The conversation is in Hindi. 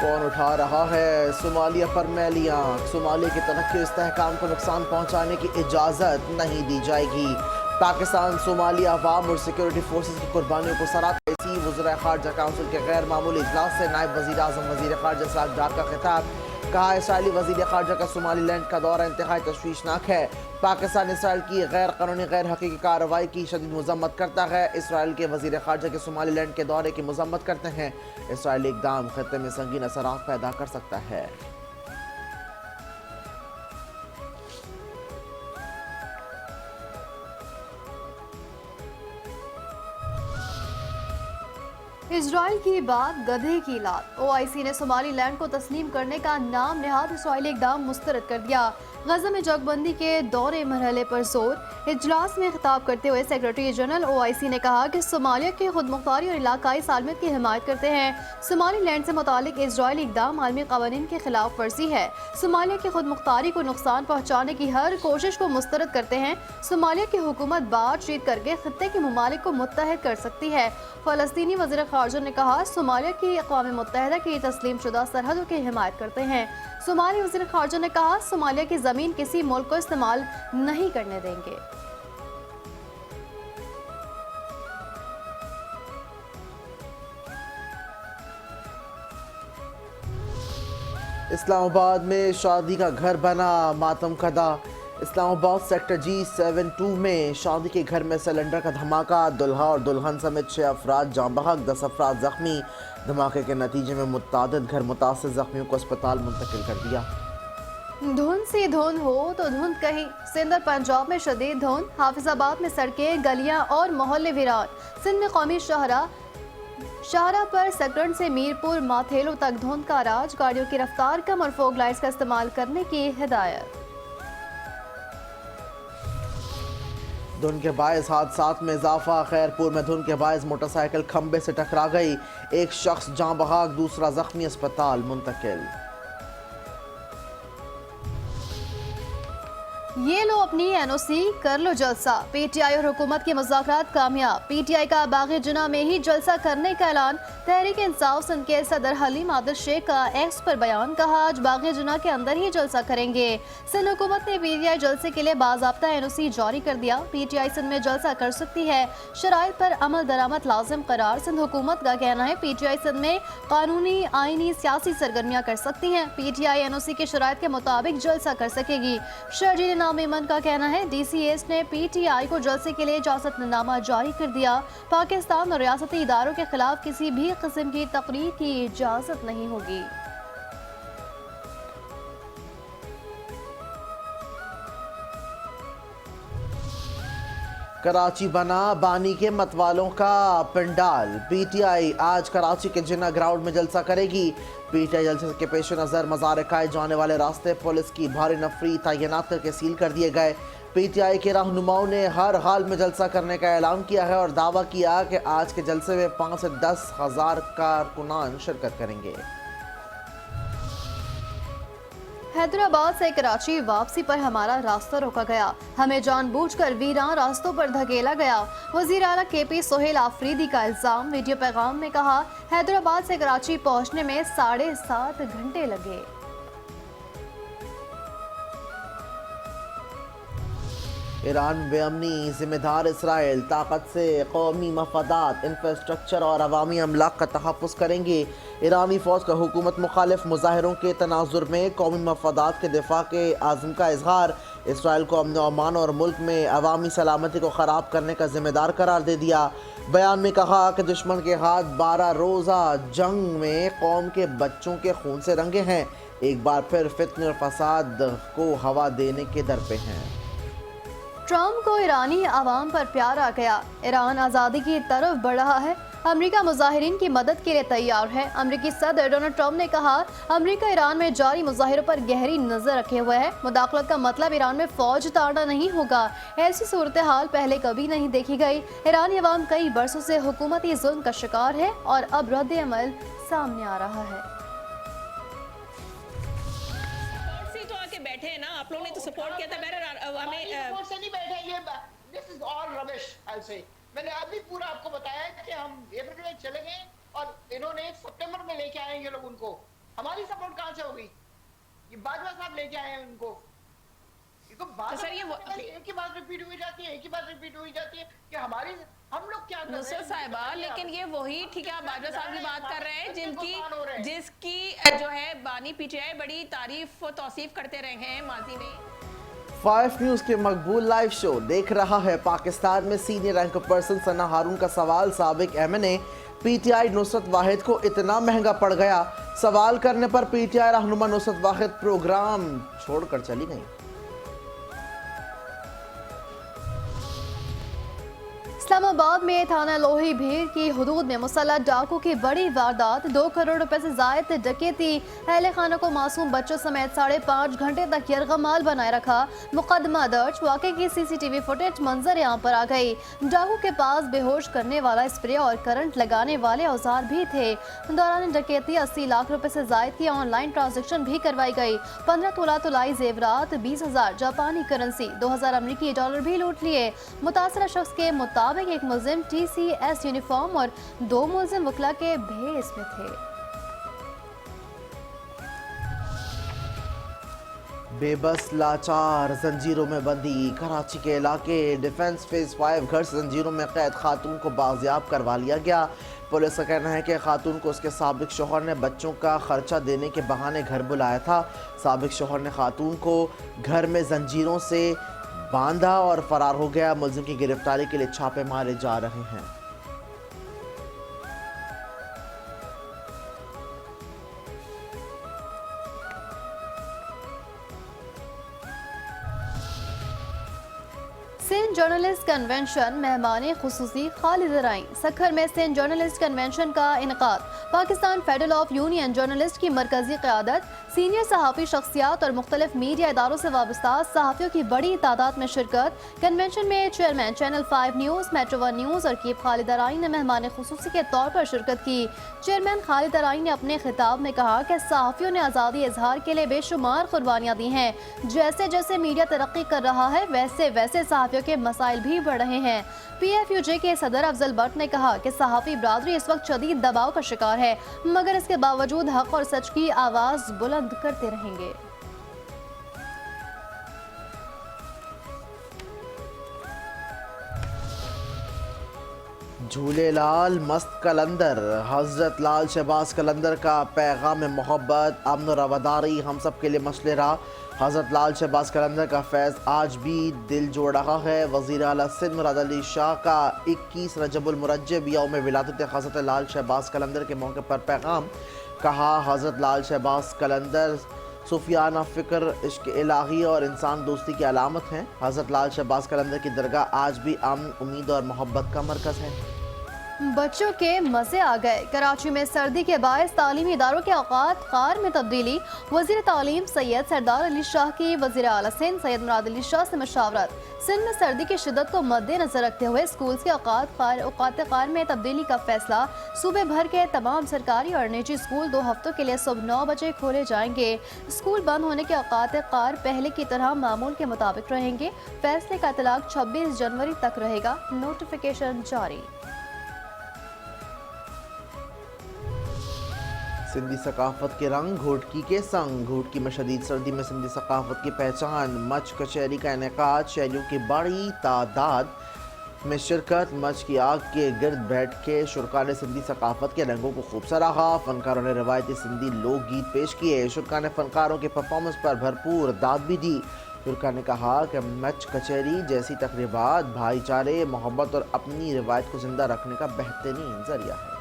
कौन उठा रहा है सोमालिया पर मैलियाँ? सोमालिया की तरक्की इस्तेहकाम को नुकसान पहुँचाने की इजाज़त नहीं दी जाएगी। पाकिस्तान सोमालिया अवाम और सिक्योरिटी फोर्सेस की कुर्बानियों को सराहता है। वज़ीर ख़ारजा काउंसिल के गैर मामूली इजलास से नायब वज़ीर आज़म वज़ीर ख़ारजा साद डार का खिताब। कहा इसराइली वज़ीर ख़ारजा का सोमालीलैंड का दौरा इंतहाई तशवीशनाक है। पाकिस्तान इसराइल की गैर कानूनी गैर हकीकी कार्रवाई की शदीद मज़म्मत करता है। इसराइल के वज़ीर ख़ारजा के सोमालीलैंड के दौरे की मज़म्मत करते हैं। इसराइली इक़दाम खत्ते में संगीन असरात पैदा कर सकता है। इजराइल की बात गधे की लात। ओआईसी ने सोमालीलैंड को तस्लीम करने का नाम नहाद इसराइली इक़दाम मुस्तरद कर दिया। गजा में जगबंदी के दौरे मरहले पर जोर। इजलास में खिताब करते हुए सेक्रेटरी जनरल ओआईसी ने कहा कि सोमालिया की खुद मुख्तारी और इलाकाई सालमियत की हिमायत करते हैं। सोमालीलैंड से मुतालिक इजरायली इक़दाम आलमी क़वानीन के खिलाफ वर्जी है। सोमालिया की खुद मुख्तारी को नुकसान पहुँचाने की हर कोशिश को मुस्तरद करते हैं। सोमालिया की हुकूमत बातचीत करके खित्ते के ममालिक को मुत्तहद कर सकती है। फ़लस्तीनी वज़ीर ख़ारजा ने कहा सोमालिया की अक़वाम मुत्तहिदा की तस्लीम शुदा सरहदों की हिमायत करते हैं। सोमाली वज़ीर ख़ारजा ने कहा सोमालिया की ज़मीन किसी मुल्क को इस्तेमाल नहीं करने देंगे। इस्लामाबाद में शादी का घर बना मातम कदा। इस्लामाबाद सेक्टर G72 में शादी के घर में सिलेंडर का धमाका। दुल्हा और दुल्हन समेत 6 अफराद जाँ बहक, 10 अफराद जख्मी। धमाके के नतीजे में मुतादिद घर मुतासिर जख्मियों को अस्पताल मुंतकिल कर दिया। धुंध सी धुंध हो तो धुंध कहीं। सिंध और पंजाब में शदीद धुंध। हाफिजाबाद में सड़कें, गलियां और मोहल्ले वीरान। सिंध में कौमी शाहरा पर सकरन से मीरपुर माथेलो तक धुंध का राज। गाड़ियों की रफ्तार कम और फोग लाइट्स का इस्तेमाल करने की हिदायत। धुंध के बायस हादसात में इजाफा। खैरपुर में धुंध के बायस मोटरसाइकिल खंबे से टकरा गई। एक शख्स जाँ बहक, दूसरा जख्मी, अस्पताल मुंतकिल। ये लो अपनी एनओसी, कर लो जलसा। पीटीआई और हुकूमत के मुज़ाकरात कामयाब। पीटीआई का बाग़ जिना में ही जलसा करने का ऐलान। तहरीक इंसाफ सिंध के सदर हलीम आदिल शेख का एक्स पर बयान। कहा आज बाग़ जिना के अंदर ही जलसा करेंगे। सिंध हुकूमत ने पीटीआई जलसे के लिए बाज़ाब्ता एनओसी जारी कर दिया। पीटीआई सिंध में जलसा कर सकती है, शराइत पर अमल दरामद लाजिम करार। सिंध हुकूमत का कहना है पीटीआई सिंध में कानूनी, आईनी, सियासी सरगर्मियाँ कर सकती हैं। पीटीआई एनओसी के शराइत के मुताबिक जलसा कर सकेगी। शर्जील मेमन का कहना है डीसीएस ने पीटीआई को जलसे के लिए इजाजतनामा जारी कर दिया। पाकिस्तान और रियासती इदारों के खिलाफ किसी भी किस्म की तकरीर की इजाजत नहीं होगी। कराची बना बानी के मतवालों का पंडाल। पीटीआई आज कराची के जिन्ना ग्राउंड में जलसा करेगी। पीटीआई जलसे के पेश नज़र मज़ार कायद जाने वाले रास्ते पुलिस की भारी नफरी तैनात करके सील कर दिए गए। पीटीआई के रहनुमाओं ने हर हाल में जलसा करने का ऐलान किया है और दावा किया कि आज के जलसे में 5 से 10 हज़ार कारकुनान शिरकत करेंगे। हैदराबाद से कराची वापसी पर हमारा रास्ता रोका गया। हमें जानबूझकर वीरान रास्तों पर धकेला गया। वज़ीर आला केपी सोहेल आफरीदी का इल्जाम। वीडियो पैगाम में कहा हैदराबाद से कराची पहुंचने में 7.5 घंटे लगे। ईरान बेअमनी जिम्मेदार इसराइल ताकत से कौमी मफादात, इंफ्रास्ट्रक्चर और अवामी अमलाक का तहफ़्फ़ुज़ करेंगे। ईरानी फ़ौज का हुकूमत मुखालिफ मुजाहिरों के तनाजुर में कौमी मफादात के दिफा के आज़म का इजहार। इसराइल को अमन अमान और मुल्क में अवामी सलामती को ख़राब करने का ज़िम्मेदार करार दे दिया। बयान में कहा कि दुश्मन के हाथ 12 रोज़ा जंग में कौम के बच्चों के खून से रंगे हैं। एक बार फिर फित्ने और फसाद को हवा देने के दर पे हैं। ट्रंप को ईरानी आवाम पर प्यार आ गया। ईरान आज़ादी की तरफ बढ़ रहा है। अमेरिका मुजाहिरीन की मदद के लिए तैयार है। अमेरिकी सदर डोनाल्ड ट्रंप ने कहा अमेरिका ईरान में जारी मुजाहिरों पर गहरी नजर रखे हुए है। मुदाखलत का मतलब ईरान में फौज उतारना नहीं होगा। ऐसी सूरत हाल पहले कभी नहीं देखी गई। ईरानी अवाम कई बरसों से हुकूमती जुल्म का शिकार है और अब रद्द अमल सामने आ रहा है। बैठे हैं ना आप लोगों ने तो सपोर्ट किया था। हमें से नहीं बैठे ये दिस इज ऑल रबिश आई से। मैंने अभी पूरा आपको बताया कि हम अप्रैल में चले गए और इन्होंने सितंबर में लेके आएंगे लोग उनको। हमारी सपोर्ट कहाँ से होगी? ये बाजवा साहब लेके आए हैं उनको। इनको बात तो सर ये एक ही बात रिपीट हुई जाती है, एक ही बात रिपीट हुई जाती है कि हमारी हम लोग क्या कर रहे हैं? नुसरत साहिबा, लेकिन ये वही ठीक है, आप बाजवा साहब की बात कर रहे हैं जिसकी जो है बानी पीटीआई बड़ी तारीफ और तौसीफ करते रहे हैं माजी में। 5 न्यूज़ के मकबूल लाइव शो देख रहा है पाकिस्तान में सीनियर रैंक पर्सन सना हारून का सवाल, साबिक एमएनए पीटीआई नुसरत वाहिद को इतना महंगा पड़ गया। सवाल करने पर पीटीआई रहनुमा नुसरत वाहिद प्रोग्राम छोड़कर चली गई। इस्लामाबाद में थाना लोही भीड़ की हुदूद में मुसल्लह डाकू की बड़ी वारदात, 2 करोड़ रुपए से जायद डकैती, अहले खाना को मासूम बच्चों समेत 5.5 घंटे तक यरगमाल बनाए रखा, मुकदमा दर्ज। वाकई की सीसीटीवी फुटेज मंजर यहाँ पर आ गई। डाकू के पास बेहोश करने वाला स्प्रे और करंट लगाने वाले औजार भी थे। दौरान डकैती 80 लाख रुपए से जायद की ऑनलाइन ट्रांजेक्शन भी करवाई गई। 15 तोला तुलाई जेवरात, 20,000 जापानी करेंसी, 2,000 अमरीकी डॉलर भी लूट लिए। मुतासरा शख्स के मुताबिक एक मुलजिम TCS यूनिफॉर्म और 2 मुलजिम वकला के भेस में थे। बेबस लाचार जंजीरों में बंदी, कराची के इलाके डिफेंस फेज 5 घर से जंजीरों में कैद खातून को बाजियाब करवा लिया गया। पुलिस का कहना है कि खातून को उसके साबिक शौहर ने बच्चों का खर्चा देने के बहाने घर बुलाया था। साबिक शौहर ने खातून को घर में जंजीरों से बांधा और फरार हो गया। मुलजिम की गिरफ्तारी के लिए छापे मारे जा रहे हैं। सिंध जर्नलिस्ट कन्वेंशन मेहमान खुसूसी खालिद राई। सखर में सिंध जर्नलिस्ट कन्वेंशन का इनकाद। Pakistan federal of union journalist की मरकजी क़यादत, सीनियर सहाफ़ी शख्सियात और मुख्तलिफ मीडिया इदारों से वाबस्ता सहाफ़ियों की बड़ी तादाद में शिरकत। कन्वेंशन में chairman channel 5 news, metro 1 news और कीप खालिद राई ने मेहमान खुसूसी के तौर पर शिरकत की। चेयरमैन खालिद राई ने अपने खिताब में कहा कि सहाफ़ियों ने आज़ादी इजहार के लिए बेशुमार कुर्बानियाँ दी हैं। जैसे जैसे मीडिया तरक्की कर रहा है वैसे वैसे सहाफ़ियों के मसाइल भी बढ़ रहे हैं। PFUJ के सदर अफजल भट्ट ने कहा कि सहाफ़ी बरादरी इस वक्त शदीद दबाव का शिकार है, मगर इसके बावजूद हक और सच की आवाज़ बुलंद करते रहेंगे। झूलेलाल मस्त कलंदर, हजरत लाल शहबाज कलंदर का पैगाम मोहब्बत, अमन और रवादारी हम सब के लिए मसले रहा। हजरत लाल शहबाज कलंदर का फैज़ आज भी दिल जोड़ रहा है। वज़ीर आला सिंध मुराद अली शाह का 21 रजबुल मुरज्जब यौम विलादत हजरत लाल शहबाज कलंदर के मौके पर पैगाम। कहा, हजरत लाल शहबाज कलंदर सूफियाना फ़िक्र, इश्क इलाही और इंसान दोस्ती की अलामत हैं। हजरत लाल शहबाज कलंदर की दरगाह आज भी अमन, उम्मीद और मोहब्बत का मरकज़ है। बच्चों के मज़े आ गए। कराची में सर्दी के बायस तालीमी इदारों के औकात कार में तब्दीली। वज़ीर तालीम सैयद सरदार अली शाह की वज़ीर आला सिंध सैयद मुराद अली शाह से मशावरत। सिंध में सर्दी की शिद्दत को मद्देनजर रखते हुए स्कूल के औकात कार में तब्दीली का फैसला। सूबे भर के तमाम सरकारी और निजी स्कूल 2 हफ्तों के लिए सुबह 9 बजे खोले जाएंगे। स्कूल बंद होने के औकात कार पहले की तरह मामूल के मुताबिक रहेंगे। फैसले का इतलाक 26 जनवरी तक रहेगा। नोटिफिकेशन जारी। सिंधी सकाफत के रंग घोटकी के संग। घोटकी में शदीद सर्दी में सिंधी सकाफत की पहचान। मच कचहरी का इनेकाद, शहरियों की बड़ी तादाद में शिरकत। मच की आग के गिर्द बैठ के शुरका ने सिंधी सकाफत के रंगों को खूब सराहा। फनकारों ने रवायती सिंधी लोकगीत पेश किए। शुरका ने फनकारों के परफॉर्मेंस पर भरपूर दाद भी दी। शुरका ने कहा कि मच कचहरी जैसी तकरीबात भाईचारे, मोहब्बत और अपनी रिवायत को जिंदा रखने का बेहतरीन जरिया है।